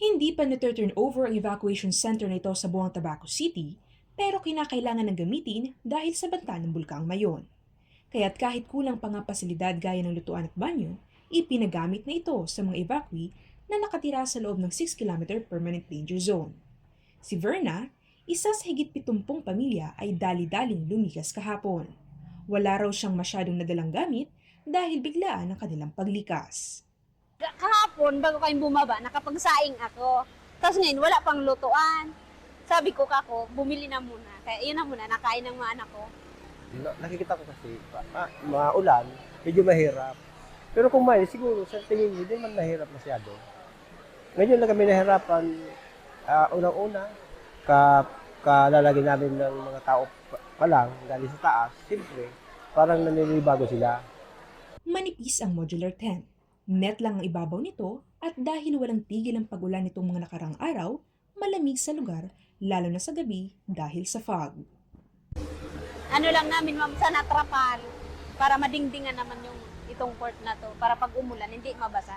Hindi pa na-turn over ang evacuation center na ito sa buong Tabaco City, pero kinakailangan ng gamitin dahil sa banta ng bulkang Mayon. Kaya't kahit kulang pa nga pasilidad gaya ng lutuan at banyo, ipinagamit na ito sa mga evacuee na nakatira sa loob ng 6-kilometer permanent danger zone. Si Verna, isa sa higit 70 pamilya ay dali-daling lumikas kahapon. Wala raw siyang masyadong nadalang gamit dahil biglaan ang kanilang paglikas. Kahapon, bago kayong bumaba, nakapagsaing ako. Tapos ngayon, wala pang lutuan. Sabi ko kako, bumili na muna. Kaya yun na muna, nakain ng mga anak ko. Nakikita ko kasi, maulan, medyo mahirap. Pero kung may, siguro sa tingin mo, hindi man mahirap masyado. Ngayon lang kami nahirapan, unang-una, kalalagay namin ng mga tao pa lang, galing sa taas, siyempre, parang naninibago sila. Manipis ang modular tent. Net lang ang ibabaw nito at dahil walang tigil ang pag-ulan nitong mga nakarang araw, malamig sa lugar, lalo na sa gabi dahil sa fog. Ano lang namin, ma'am, sa natrapal, para madingdingan naman yung itong port na to, para pag umulan, hindi mabasa.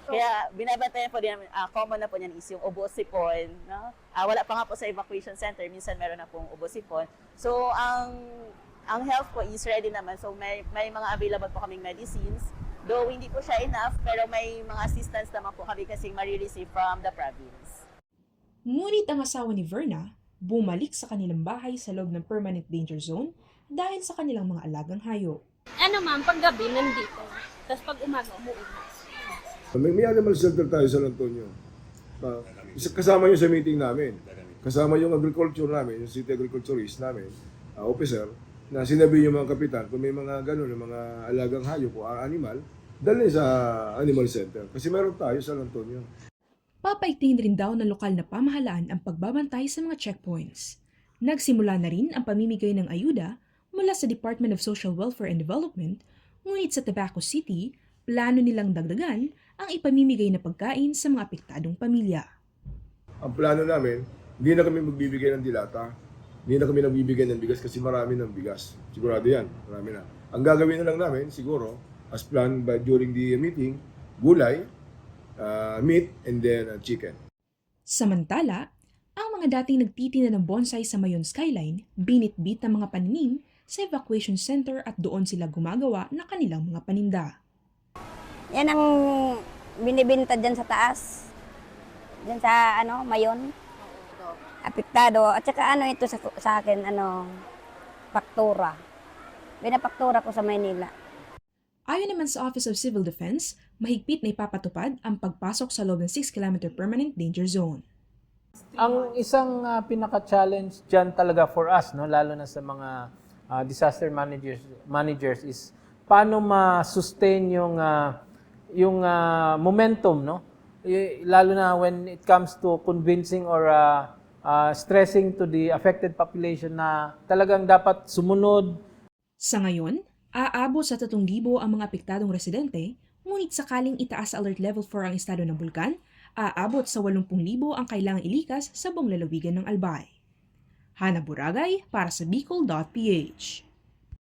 Kaya binabantayan po din namin, common na po niyan is yung ubo-sipon. No? Wala pa nga po sa evacuation center, minsan meron na pong ubo-sipon. So, ang health po is ready naman. So, may mga available po kaming medicines. Though hindi po siya enough, pero may mga assistance naman po kami kasi marireceive from the province. Ngunit ang asawa ni Verna, bumalik sa kanilang bahay sa loob ng permanent danger zone dahil sa kanilang mga alagang hayop. Ano ma'am, paggabi nandito, tapos pag umaga umuwi. May animal shelter tayo sa San Antonio. Kasama yun sa meeting namin. Kasama yung agriculture namin, yung city agriculturist namin, officer, na sinabi yung mga kapitan, kung may mga ganun, yung mga alagang hayop o animal, dalhin sa animal center. Kasi meron tayo sa San Antonio. Papaigtingin rin daw ng lokal na pamahalaan ang pagbabantay sa mga checkpoints. Nagsimula na rin ang pamimigay ng ayuda mula sa Department of Social Welfare and Development, ngunit sa Tabaco City, plano nilang dagdagan ang ipamimigay na pagkain sa mga apektadong pamilya. Ang plano namin, hindi na kami magbibigay ng dilata. Hindi na kami nagbibigay ng bigas kasi marami ng bigas. Sigurado yan, marami na. Ang gagawin na lang namin, siguro, as planned during the meeting, gulay, meat, and then chicken. Samantala, ang mga dating nagtitinda ng bonsai sa Mayon Skyline, binitbit ng mga paninim sa evacuation center at doon sila gumagawa ng kanilang mga paninda. Yan ang binibinta dyan sa taas. Dyan sa Mayon. Apektado. At saka ito sa akin, faktura. Binapaktura ko sa Maynila. Ayon naman sa Office of Civil Defense, mahigpit na ipapatupad ang pagpasok sa loob ng 6-kilometer permanent danger zone. Ang isang pinaka-challenge dyan talaga for us, no, lalo na sa mga disaster managers is paano ma-sustain yung momentum, no? Lalo na when it comes to convincing or stressing to the affected population na talagang dapat sumunod. Sa ngayon, aabot sa 3,000 ang mga apektadong residente, ngunit sakaling itaas sa alert level 4 ang estado ng bulkan, aabot sa 80,000 ang kailangang ilikas sa buong lalawigan ng Albay. Hana Buragay para sa Bicol.ph